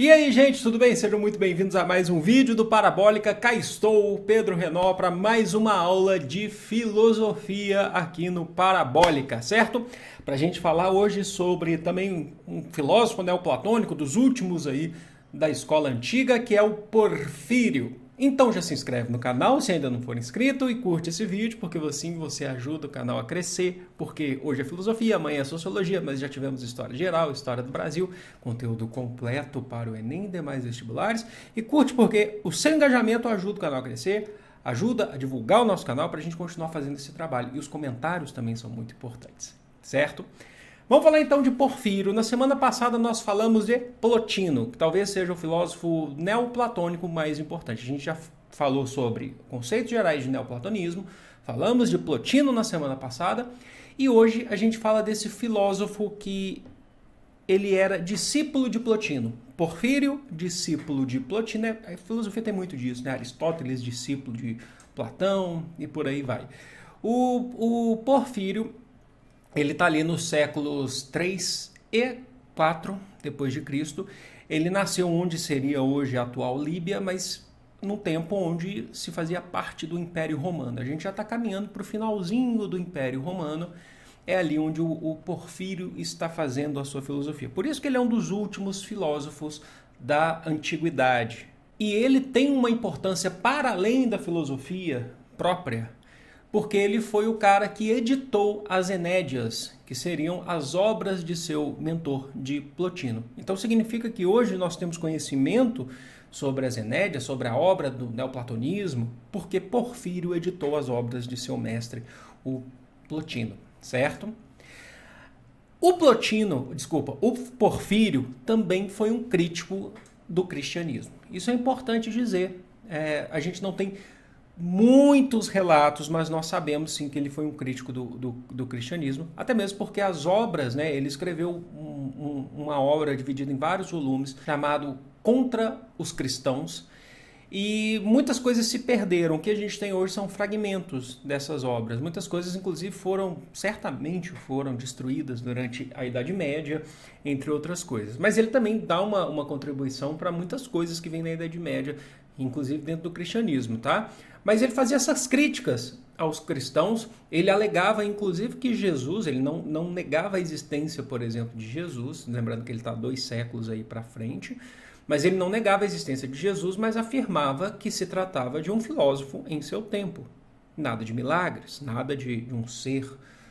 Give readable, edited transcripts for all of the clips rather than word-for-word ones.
E aí, gente, tudo bem? Sejam muito bem-vindos a mais um vídeo do Parabólica. Cá estou, Pedro Renó, para mais uma aula de filosofia aqui no Parabólica, certo? Para a gente falar hoje sobre também um filósofo neoplatônico dos últimos aí da escola antiga, que é o Porfírio. Então já se inscreve no canal se ainda não for inscrito e curte esse vídeo, porque assim você ajuda o canal a crescer, porque hoje é filosofia, amanhã é sociologia, mas já tivemos história geral, história do Brasil, conteúdo completo para o Enem e demais vestibulares. E curte porque o seu engajamento ajuda o canal a crescer, ajuda a divulgar o nosso canal para a gente continuar fazendo esse trabalho. E os comentários também são muito importantes, certo? Vamos falar então de Porfírio. Na semana passada nós falamos de Plotino, que talvez seja o filósofo neoplatônico mais importante. A gente já falou sobre conceitos gerais de neoplatonismo, falamos de Plotino na semana passada, e hoje a gente fala desse filósofo que ele era discípulo de Plotino. Porfírio, discípulo de Plotino. A filosofia tem muito disso, né? Aristóteles, discípulo de Platão, e por aí vai. O Porfírio, ele está ali nos séculos 3 e 4 depois de Cristo. Ele nasceu onde seria hoje a atual Líbia, mas num tempo onde se fazia parte do Império Romano. A gente já está caminhando para o finalzinho do Império Romano. É ali onde o Porfírio está fazendo a sua filosofia. Por isso que ele é um dos últimos filósofos da antiguidade. E ele tem uma importância para além da filosofia própria, porque ele foi o cara que editou as Enédias, que seriam as obras de seu mentor, de Plotino. Então significa que hoje nós temos conhecimento sobre as Enédias, sobre a obra do neoplatonismo, porque Porfírio editou as obras de seu mestre, o Plotino, certo? O Porfírio também foi um crítico do cristianismo. Isso é importante dizer. A gente não tem muitos relatos, mas nós sabemos sim que ele foi um crítico do cristianismo, até mesmo porque as obras, né, ele escreveu uma obra dividida em vários volumes, chamado Contra os Cristãos, e muitas coisas se perderam. O que a gente tem hoje são fragmentos dessas obras. Muitas coisas, inclusive, certamente foram destruídas durante a Idade Média, entre outras coisas. Mas ele também dá uma contribuição para muitas coisas que vêm na Idade Média, inclusive dentro do cristianismo, tá? Mas ele fazia essas críticas aos cristãos. Ele alegava, inclusive, que Jesus, ele não negava a existência, por exemplo, de Jesus, lembrando que ele está 2 séculos aí para frente, mas ele não negava a existência de Jesus, mas afirmava que se tratava de um filósofo em seu tempo. Nada de milagres, nada de um ser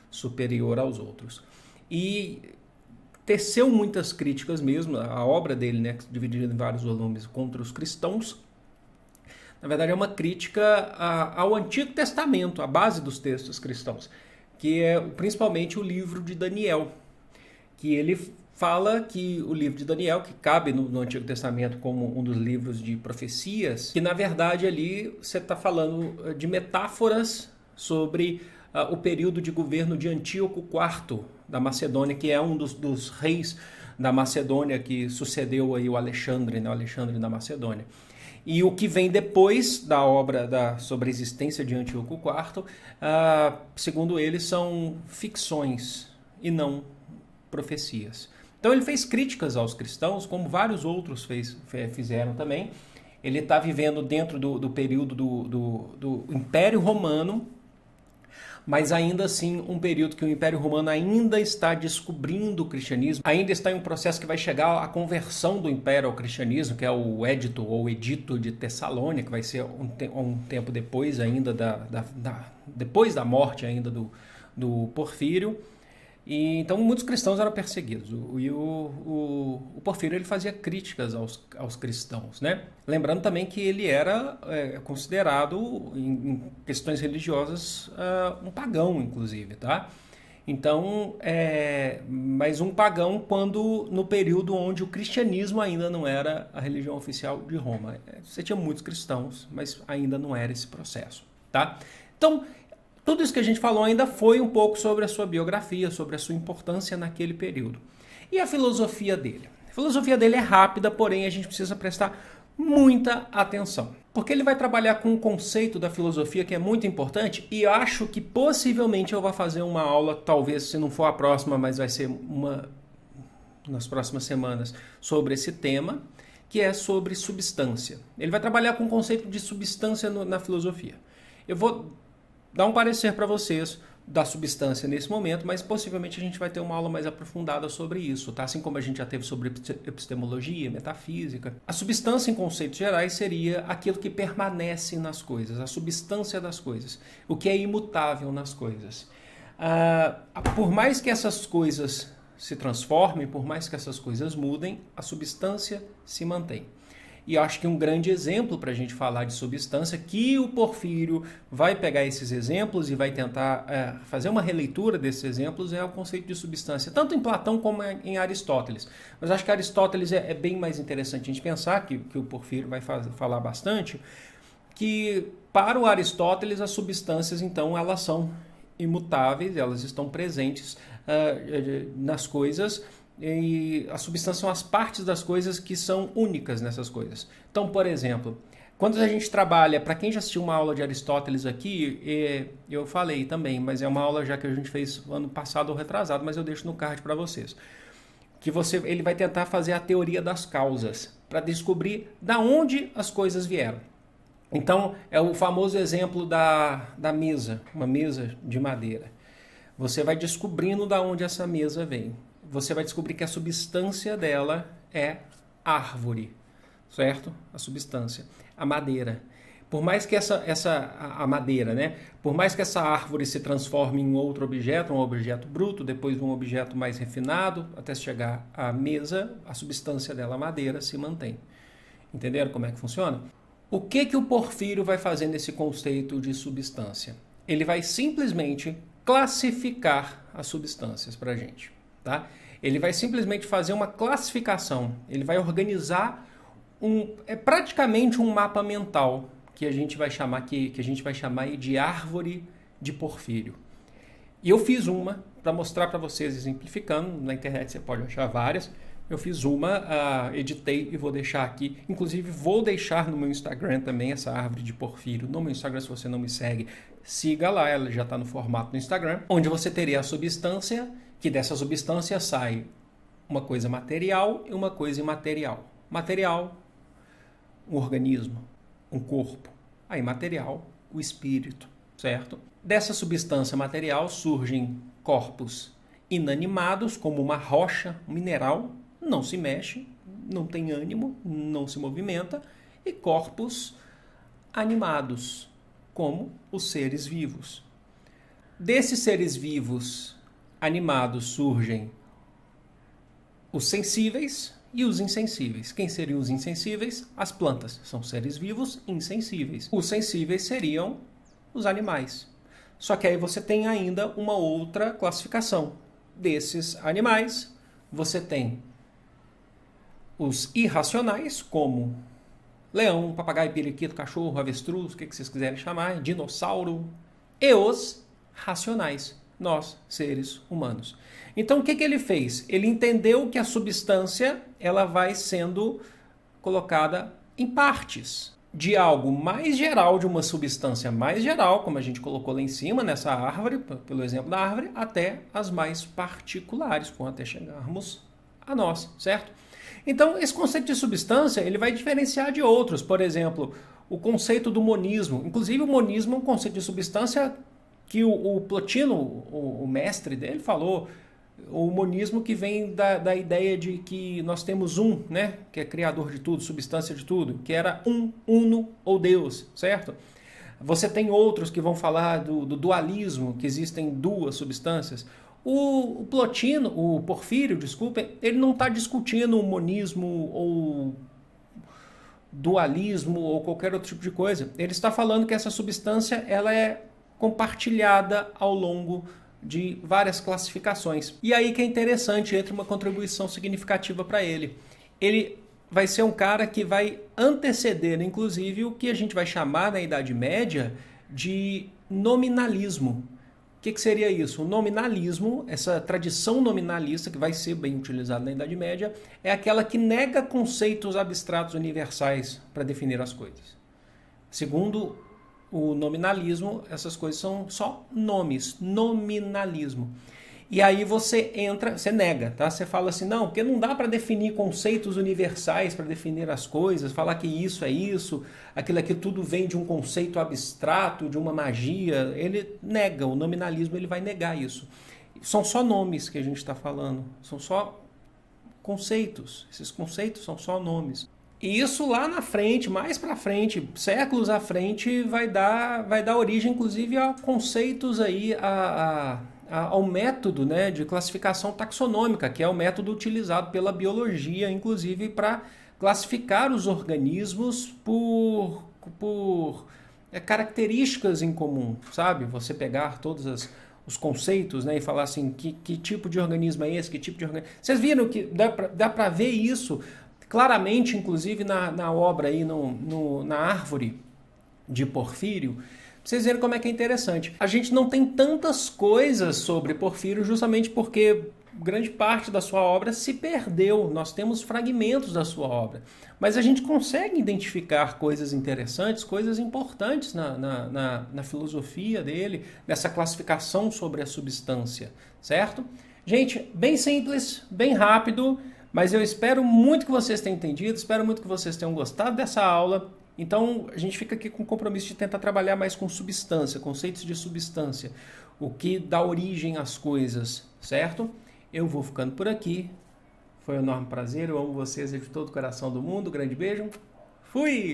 superior aos outros. E teceu muitas críticas mesmo, a obra dele, né, dividida em vários volumes, contra os cristãos. Na verdade, é uma crítica ao Antigo Testamento, a base dos textos cristãos, que é principalmente o livro de Daniel, que ele fala que o livro de Daniel, que cabe no Antigo Testamento como um dos livros de profecias, que na verdade ali você está falando de metáforas sobre o período de governo de Antíoco IV da Macedônia, que é um dos reis da Macedônia que sucedeu aí o Alexandre, né, o Alexandre da Macedônia. E o que vem depois da obra sobre a existência de Antíoco IV, segundo ele, são ficções e não profecias. Então ele fez críticas aos cristãos, como vários outros fizeram também. Ele está vivendo dentro do período do Império Romano, mas ainda assim um período que o Império Romano ainda está descobrindo o cristianismo, ainda está em um processo que vai chegar à conversão do Império ao cristianismo, que é o Édito ou Edito de Tessalônica, que vai ser um tempo depois ainda depois da morte ainda do Porfírio. E então muitos cristãos eram perseguidos, e o Porfírio ele fazia críticas aos cristãos, né? Lembrando também que ele era considerado, em questões religiosas, um pagão, inclusive, tá? Então, mas um pagão quando no período onde o cristianismo ainda não era a religião oficial de Roma. Você tinha muitos cristãos, mas ainda não era esse processo, tá? Então, tudo isso que a gente falou ainda foi um pouco sobre a sua biografia, sobre a sua importância naquele período. E a filosofia dele? A filosofia dele é rápida, porém a gente precisa prestar muita atenção. Porque ele vai trabalhar com um conceito da filosofia que é muito importante, e acho que possivelmente eu vou fazer uma aula, talvez se não for a próxima, mas vai ser uma nas próximas semanas, sobre esse tema, que é sobre substância. Ele vai trabalhar com o conceito de substância na filosofia. Eu vou dar um parecer para vocês da substância nesse momento, mas possivelmente a gente vai ter uma aula mais aprofundada sobre isso, tá? Assim como a gente já teve sobre epistemologia, metafísica. A substância, em conceitos gerais, seria aquilo que permanece nas coisas, a substância das coisas, o que é imutável nas coisas. Por mais que essas coisas se transformem, por mais que essas coisas mudem, a substância se mantém. E eu acho que um grande exemplo para a gente falar de substância, que o Porfírio vai pegar esses exemplos e vai tentar fazer uma releitura desses exemplos, é o conceito de substância, tanto em Platão como em Aristóteles. Mas acho que Aristóteles é bem mais interessante a gente pensar, que o Porfírio vai falar bastante, que para o Aristóteles as substâncias, então, elas são imutáveis, elas estão presentes nas coisas, e a substância são as partes das coisas que são únicas nessas coisas. Então, por exemplo, quando a gente trabalha, para quem já assistiu uma aula de Aristóteles aqui, eu falei também, mas é uma aula já que a gente fez ano passado ou retrasado, mas eu deixo no card para vocês. Que ele vai tentar fazer a teoria das causas, para descobrir da onde as coisas vieram. Então, é o famoso exemplo da mesa, uma mesa de madeira. Você vai descobrindo da onde essa mesa vem. Você vai descobrir que a substância dela é árvore, certo? A substância, a madeira. Por mais que a madeira, né? Por mais que essa árvore se transforme em outro objeto, um objeto bruto, depois um objeto mais refinado, até chegar à mesa, a substância dela, a madeira, se mantém. Entenderam como é que funciona? O que o Porfírio vai fazer nesse conceito de substância? Ele vai simplesmente classificar as substâncias para a gente, tá? Ele vai simplesmente fazer uma classificação, ele vai organizar praticamente um mapa mental que a gente vai chamar de árvore de Porfírio. E eu fiz uma para mostrar para vocês, exemplificando, na internet você pode achar várias. Eu fiz uma, editei e vou deixar aqui. Inclusive, vou deixar no meu Instagram também essa árvore de Porfírio. No meu Instagram, se você não me segue, siga lá, ela já está no formato no Instagram. Onde você teria a substância, que dessa substância sai uma coisa material e uma coisa imaterial. Material, um organismo, um corpo. Aí, imaterial, o espírito, certo? Dessa substância material surgem corpos inanimados, como uma rocha, um mineral, não se mexe, não tem ânimo, não se movimenta, e corpos animados, como os seres vivos. Desses seres vivos animados surgem os sensíveis e os insensíveis. Quem seriam os insensíveis? As plantas. São seres vivos insensíveis. Os sensíveis seriam os animais. Só que aí você tem ainda uma outra classificação. Desses animais, você tem os irracionais, como leão, papagaio, periquito, cachorro, avestruz, o que vocês quiserem chamar, dinossauro, e os racionais, nós, seres humanos. Então, o que ele fez? Ele entendeu que a substância ela vai sendo colocada em partes de algo mais geral, de uma substância mais geral, como a gente colocou lá em cima, nessa árvore, pelo exemplo da árvore, até as mais particulares, até chegarmos a nós, certo? Então, esse conceito de substância ele vai diferenciar de outros. Por exemplo, o conceito do monismo. Inclusive, o monismo é um conceito de substância que o Plotino, o mestre dele, falou. O monismo que vem da ideia de que nós temos um, né, que é criador de tudo, substância de tudo, que era uno ou Deus, certo? Você tem outros que vão falar do dualismo, que existem duas substâncias. O Plotino, o Porfírio, desculpem, ele não está discutindo o monismo ou dualismo ou qualquer outro tipo de coisa. Ele está falando que essa substância ela é compartilhada ao longo de várias classificações. E aí que é interessante, entra uma contribuição significativa para ele. Ele vai ser um cara que vai anteceder, inclusive, o que a gente vai chamar na Idade Média de nominalismo. O que seria isso? O nominalismo, essa tradição nominalista que vai ser bem utilizada na Idade Média, é aquela que nega conceitos abstratos universais para definir as coisas. Segundo o nominalismo, essas coisas são só nomes, nominalismo. E aí você entra, você nega, tá? Você fala assim, não, porque não dá para definir conceitos universais para definir as coisas, falar que isso é isso, aquilo aqui tudo vem de um conceito abstrato, de uma magia. Ele nega, o nominalismo ele vai negar isso. São só nomes que a gente está falando, são só conceitos. Esses conceitos são só nomes. E isso lá na frente, mais para frente, séculos à frente, vai dar origem, inclusive, a conceitos aí, ao método, né, de classificação taxonômica, que é o método utilizado pela biologia, inclusive, para classificar os organismos por características em comum, sabe? Você pegar todos os conceitos, né, e falar assim, que tipo de organismo é esse, que tipo de organismo... Vocês viram que dá para ver isso claramente, inclusive, na obra aí, na árvore de Porfírio. Vocês verem como é que é interessante. A gente não tem tantas coisas sobre Porfírio justamente porque grande parte da sua obra se perdeu. Nós temos fragmentos da sua obra. Mas a gente consegue identificar coisas interessantes, coisas importantes na filosofia dele, nessa classificação sobre a substância, certo? Gente, bem simples, bem rápido, mas eu espero muito que vocês tenham entendido, espero muito que vocês tenham gostado dessa aula. Então, a gente fica aqui com o compromisso de tentar trabalhar mais com substância, conceitos de substância, o que dá origem às coisas, certo? Eu vou ficando por aqui. Foi um enorme prazer, eu amo vocês de todo o coração do mundo. Grande beijo. Fui!